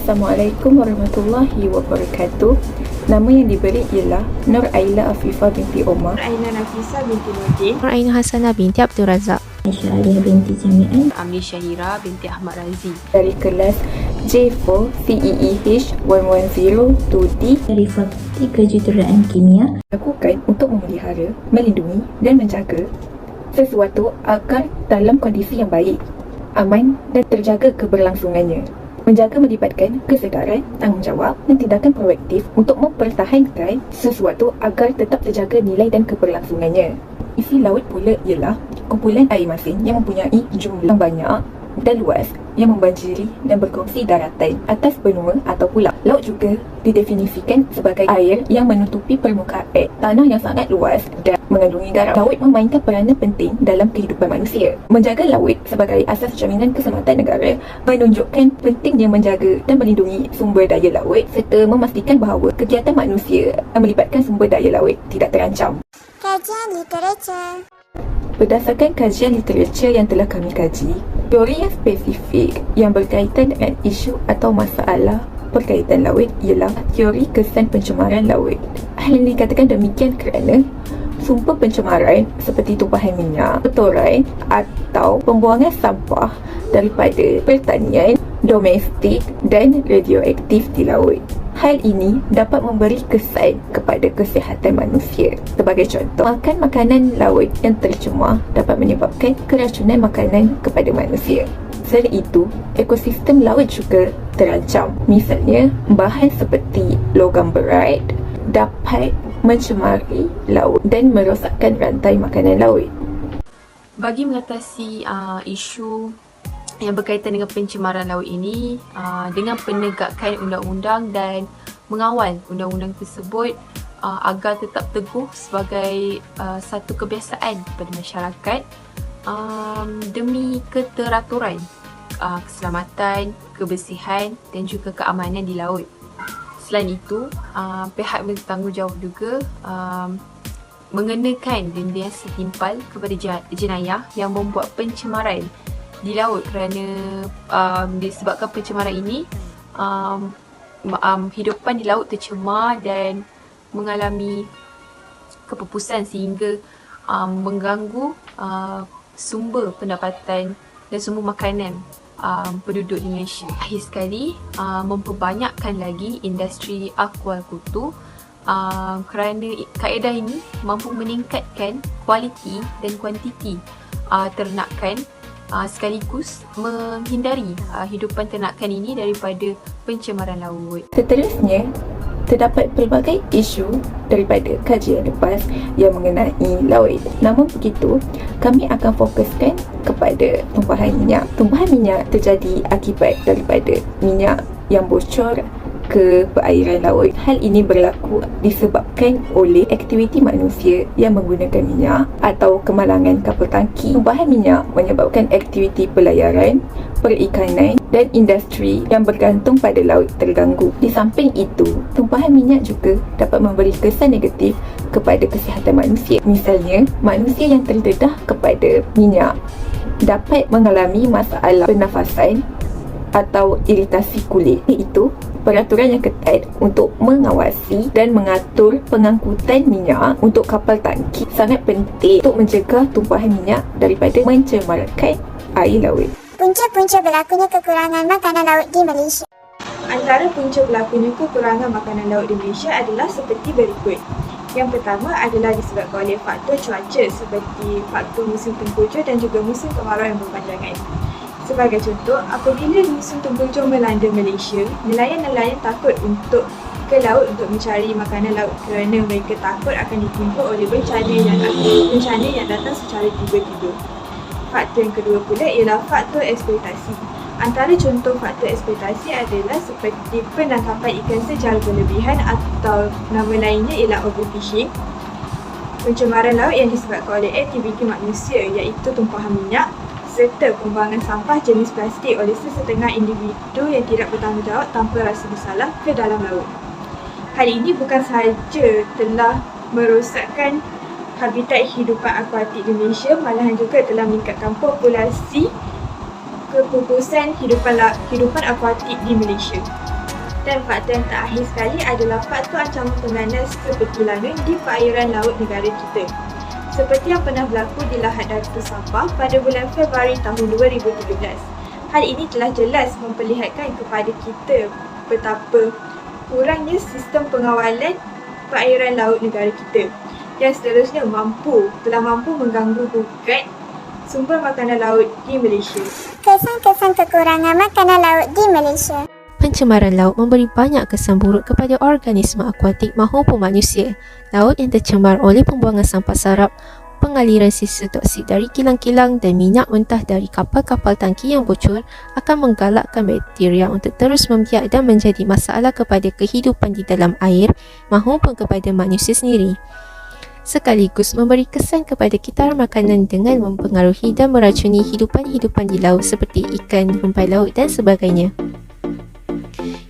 Assalamualaikum warahmatullahi wabarakatuh. Nama yang diberi ialah Nur Aila Afifah binti Omar, Nur Aina Nafisa binti Nurdin, Nur Aina Hasanah binti Abdul Razak, Aisyah Aliyah binti Jami'an, Amni Syahira binti Ahmad Razi. dari kelas J4 CEEH 110 2D. dari Fakulti Kejuruteraan Kimia. Lakukan untuk memelihara, melindungi dan menjaga sesuatu agar dalam kondisi yang baik, aman dan terjaga keberlangsungannya. Menjaga melibatkan kesedaran, tanggungjawab dan tindakan proaktif untuk mempertahankan sesuatu agar tetap terjaga nilai dan keberlangsungannya. Isi laut pula ialah kumpulan air masin yang mempunyai jumlah banyak dan luas yang membanjiri dan berkongsi daratan atas benua atau pulau. Laut juga didefinisikan sebagai air yang menutupi permukaan tanah yang sangat luas dan mengandungi garam. Laut memainkan peranan penting dalam kehidupan manusia. Menjaga laut sebagai asas jaminan keselamatan negara menunjukkan pentingnya menjaga dan melindungi sumber daya laut serta memastikan bahawa kegiatan manusia yang melibatkan sumber daya laut tidak terancam. Kajian literatur. Berdasarkan kajian literatur yang telah kami kaji, teori yang spesifik yang berkaitan dengan isu atau masalah berkaitan laut ialah teori kesan pencemaran laut. Hal ini dikatakan demikian kerana sumber pencemaran seperti tumpahan minyak, kotoran atau pembuangan sampah daripada pertanian, domestik dan radioaktif di laut. Hal ini dapat memberi kesan kepada kesihatan manusia. Sebagai contoh, makan makanan laut yang tercemar dapat menyebabkan keracunan makanan kepada manusia. Selain itu, ekosistem laut juga terancam. Misalnya, bahan seperti logam berat dapat mencemari laut dan merosakkan rantai makanan laut. Bagi mengatasi isu yang berkaitan dengan pencemaran laut ini, dengan penegakan undang-undang dan mengawal undang-undang tersebut agar tetap teguh sebagai satu kebiasaan kepada masyarakat demi keteraturan, keselamatan, kebersihan dan juga keamanan di laut. Selain itu, pihak bertanggungjawab juga mengenakan denda yang setimpal kepada jenayah yang membuat pencemaran di laut kerana disebabkan pencemaran ini hidupan di laut tercemar dan mengalami kepupusan sehingga mengganggu sumber pendapatan dan sumber makanan penduduk di Malaysia. Akhir sekali, memperbanyakkan lagi industri aquakultur kerana kaedah ini mampu meningkatkan kualiti dan kuantiti ternakan sekaligus menghindari hidupan ternakan ini daripada pencemaran laut. Seterusnya, terdapat pelbagai isu daripada kajian lepas yang mengenai laut. Namun begitu, kami akan fokuskan kepada tumpahan minyak. Tumpahan minyak terjadi akibat daripada minyak yang bocor ke perairan laut. Hal ini berlaku disebabkan oleh aktiviti manusia yang menggunakan minyak atau kemalangan kapal tangki. Tumpahan minyak menyebabkan aktiviti pelayaran, perikanan dan industri yang bergantung pada laut terganggu. Di samping itu, tumpahan minyak juga dapat memberi kesan negatif kepada kesihatan manusia. Misalnya, manusia yang terdedah kepada minyak dapat mengalami masalah pernafasan atau iritasi kulit. Iaitu peraturan yang ketat untuk mengawasi dan mengatur pengangkutan minyak untuk kapal tangki sangat penting untuk mencegah tumpahan minyak daripada mencemarkan air laut. Punca-punca berlakunya kekurangan makanan laut di Malaysia. Antara punca berlakunya kekurangan makanan laut di Malaysia adalah seperti berikut. Yang pertama adalah disebabkan oleh faktor cuaca seperti faktor musim tengkujuh dan juga musim kemarau yang berpanjangan. Sebagai contoh, apabila musim tengkujuh melanda Malaysia, nelayan-nelayan takut untuk ke laut untuk mencari makanan laut kerana mereka takut akan ditimpa oleh bencana yang datang secara tiba-tiba. Faktor yang kedua pula ialah faktor eksploitasi. Antara contoh faktor eksploitasi adalah seperti penangkapan ikan secara berlebihan atau nama lainnya ialah overfishing, pencemaran laut yang disebabkan oleh aktiviti manusia iaitu tumpahan minyak, serta pembuangan sampah jenis plastik oleh sesetengah individu yang tidak bertanggungjawab tanpa rasa bersalah ke dalam laut. Hal ini bukan sahaja telah merosakkan habitat hidupan akuatik di Malaysia, malahan juga telah meningkatkan populasi kepupusan hidupan akuatik di Malaysia. Dan faktor yang terakhir sekali adalah faktor ancaman pengganas seperti lanun di perairan laut negara kita. Seperti yang pernah berlaku di Lahad Darul Sabah pada bulan Februari tahun 2017. Hal ini telah jelas memperlihatkan kepada kita betapa kurangnya sistem pengawalan perairan laut negara kita yang seterusnya telah mampu mengganggu gugat sumber makanan laut di Malaysia. Kesan-kesan kekurangan makanan laut di Malaysia. Pencemaran laut memberi banyak kesan buruk kepada organisma akuatik maupun manusia. Laut yang tercemar oleh pembuangan sampah sarap, pengaliran sisa toksik dari kilang-kilang dan minyak mentah dari kapal-kapal tangki yang bocor akan menggalakkan bakteria untuk terus membiak dan menjadi masalah kepada kehidupan di dalam air maupun kepada manusia sendiri. Sekaligus memberi kesan kepada kitaran makanan dengan mempengaruhi dan meracuni hidupan-hidupan di laut seperti ikan, rumpai laut dan sebagainya.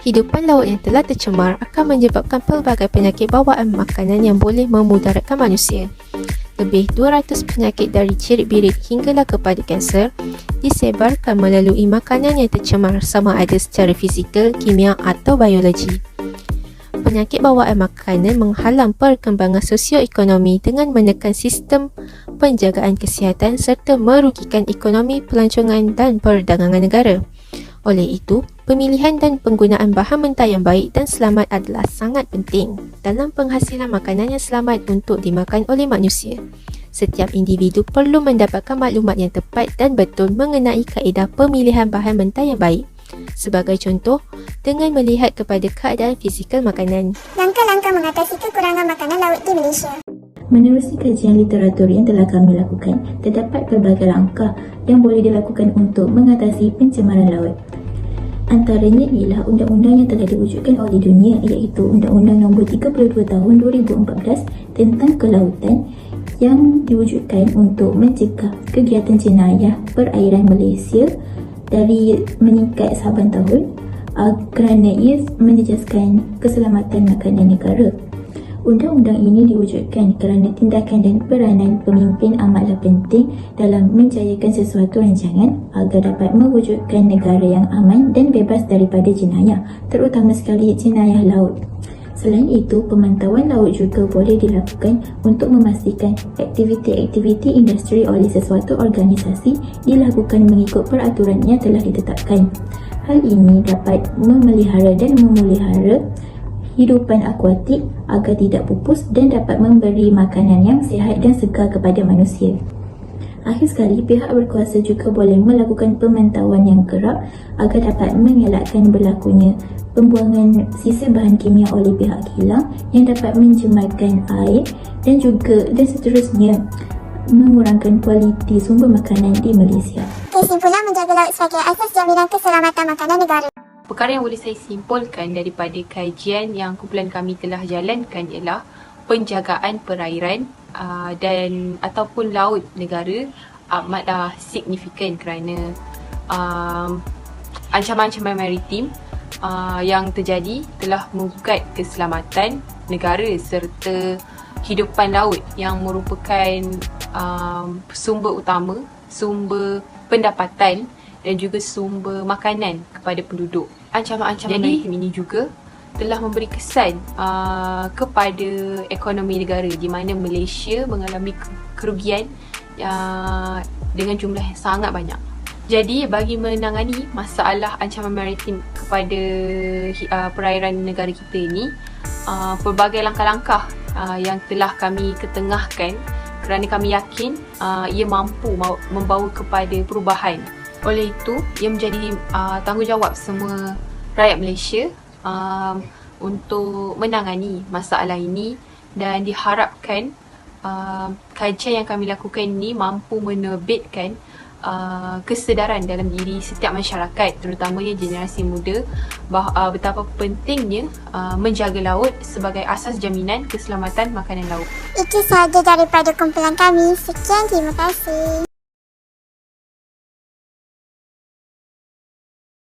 Hidupan laut yang telah tercemar akan menyebabkan pelbagai penyakit bawaan makanan yang boleh memudaratkan manusia. Lebih 200 penyakit dari cirit-birit hinggalah kepada kanser disebarkan melalui makanan yang tercemar sama ada secara fizikal, kimia atau biologi. Penyakit bawaan makanan menghalang perkembangan sosioekonomi dengan menekan sistem penjagaan kesihatan serta merugikan ekonomi pelancongan dan perdagangan negara. Oleh itu, pemilihan dan penggunaan bahan mentah yang baik dan selamat adalah sangat penting dalam penghasilan makanan yang selamat untuk dimakan oleh manusia. Setiap individu perlu mendapatkan maklumat yang tepat dan betul mengenai kaedah pemilihan bahan mentah yang baik. Sebagai contoh, dengan melihat kepada keadaan fizikal makanan. Langkah-langkah mengatasi kekurangan makanan laut di Malaysia. Menerusi kajian literatur yang telah kami lakukan, terdapat pelbagai langkah yang boleh dilakukan untuk mengatasi pencemaran laut. Antaranya ialah undang-undang yang telah diwujudkan oleh dunia iaitu Undang-Undang Nombor 32 Tahun 2014 tentang Kelautan yang diwujudkan untuk mencegah kegiatan jenayah perairan Malaysia dari meningkat saban tahun kerana ia menjejaskan keselamatan makanan negara. Undang-undang ini diwujudkan kerana tindakan dan peranan pemimpin amatlah penting dalam menjayakan sesuatu rancangan agar dapat mewujudkan negara yang aman dan bebas daripada jenayah, terutama sekali jenayah laut. Selain itu, pemantauan laut juga boleh dilakukan untuk memastikan aktiviti-aktiviti industri oleh sesuatu organisasi dilakukan mengikut peraturan yang telah ditetapkan. Hal ini dapat memelihara dan memelihara hidupan akuatik agar tidak pupus dan dapat memberi makanan yang sihat dan segar kepada manusia. Akhir sekali, pihak berkuasa juga boleh melakukan pemantauan yang kerap agar dapat mengelakkan berlakunya pembuangan sisa bahan kimia oleh pihak kilang yang dapat mencemarkan air dan seterusnya mengurangkan kualiti sumber makanan di Malaysia. Kesimpulan, menjaga laut sebagai asas jaminan keselamatan makanan negara. Perkara yang boleh saya simpulkan daripada kajian yang kumpulan kami telah jalankan ialah penjagaan perairan dan ataupun laut negara amatlah signifikan kerana ancaman-ancaman maritim yang terjadi telah menggugat keselamatan negara serta hidupan laut yang merupakan sumber utama, sumber pendapatan dan juga sumber makanan kepada penduduk. Ancaman-ancaman maritim ini juga telah memberi kesan kepada ekonomi negara di mana Malaysia mengalami kerugian dengan jumlah yang sangat banyak. Jadi bagi menangani masalah ancaman maritim kepada perairan negara kita ini, pelbagai langkah-langkah yang telah kami ketengahkan kerana kami yakin ia mampu membawa kepada perubahan. Oleh itu, ia menjadi tanggungjawab semua rakyat Malaysia untuk menangani masalah ini dan diharapkan kajian yang kami lakukan ini mampu menerbitkan kesedaran dalam diri setiap masyarakat, terutamanya generasi muda, betapa pentingnya menjaga laut sebagai asas jaminan keselamatan makanan laut. Itu sahaja daripada kumpulan kami. Sekian, terima kasih.